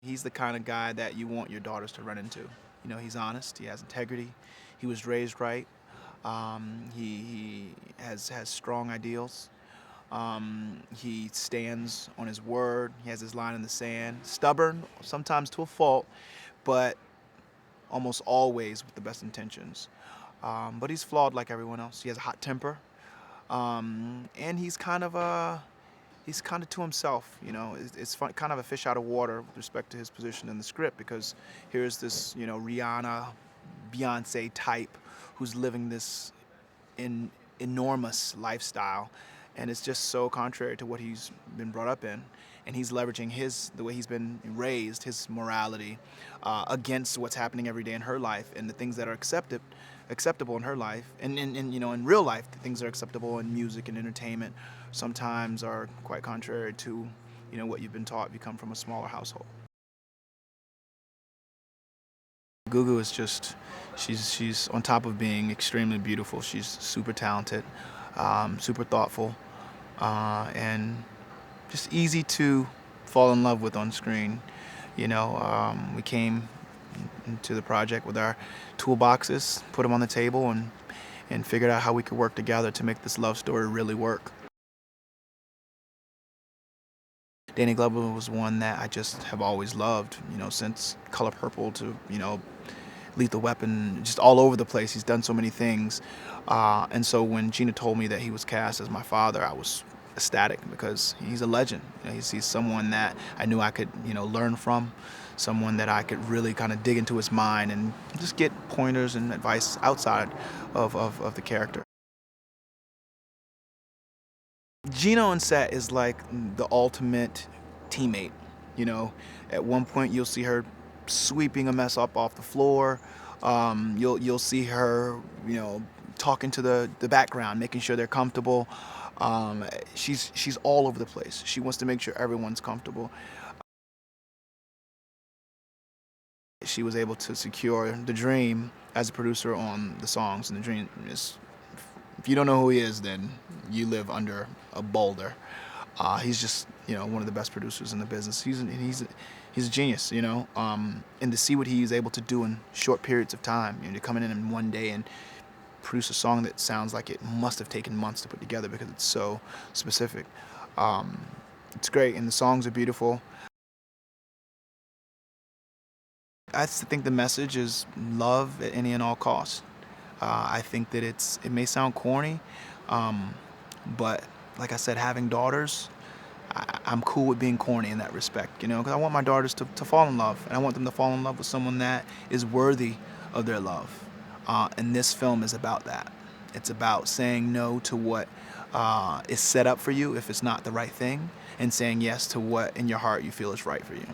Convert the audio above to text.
He's the kind of guy that you want your daughters to run into. You know, he's honest, he has integrity, he was raised right, he has strong ideals, he stands on his word, he has his line in the sand, stubborn, sometimes to a fault, but almost always with the best intentions. But he's flawed like everyone else. He has a hot temper, and he's kind of to himself. You know, it's fun, kind of a fish out of water with respect to his position in the script, because here's this, you know, Rihanna, Beyonce type who's living this enormous lifestyle, and it's just so contrary to what he's been brought up in, and he's leveraging the way he's been raised, his morality, against what's happening every day in her life and the things that are acceptable in her life, and you know, in real life, the things that are acceptable in music and entertainment sometimes are quite contrary to, you know, what you've been taught if you come from a smaller household. Gugu is just, she's on top of being extremely beautiful. She's super talented, super thoughtful, and just easy to fall in love with on screen. You know, we came into the project with our toolboxes, put them on the table, and figured out how we could work together to make this love story really work. Danny Glover was one that I just have always loved, you know, since Color Purple to, you know, Lethal Weapon, just all over the place. He's done so many things. And so when Gina told me that he was cast as my father, I was ecstatic because he's a legend. You know, he's someone that I knew I could, you know, learn from, someone that I could really kind of dig into his mind and just get pointers and advice outside of the character. Gina on set is like the ultimate teammate. You know, at one point you'll see her sweeping a mess up off the floor. You'll see her, you know, talking to the background, making sure they're comfortable. She's all over the place. She wants to make sure everyone's comfortable. She was able to secure the Dream as a producer on the songs, and the Dream is, if you don't know who he is, then you live under a boulder. He's just, you know, one of the best producers in the business. He's a genius, you know. And to see what he's able to do in short periods of time, you know, to come in one day and produce a song that sounds like it must have taken months to put together because it's so specific. It's great, and the songs are beautiful. I think the message is love at any and all costs. I think that it may sound corny, but like I said, having daughters, I'm cool with being corny in that respect, you know, because I want my daughters to fall in love, and I want them to fall in love with someone that is worthy of their love. And this film is about that. It's about saying no to what is set up for you if it's not the right thing, and saying yes to what in your heart you feel is right for you.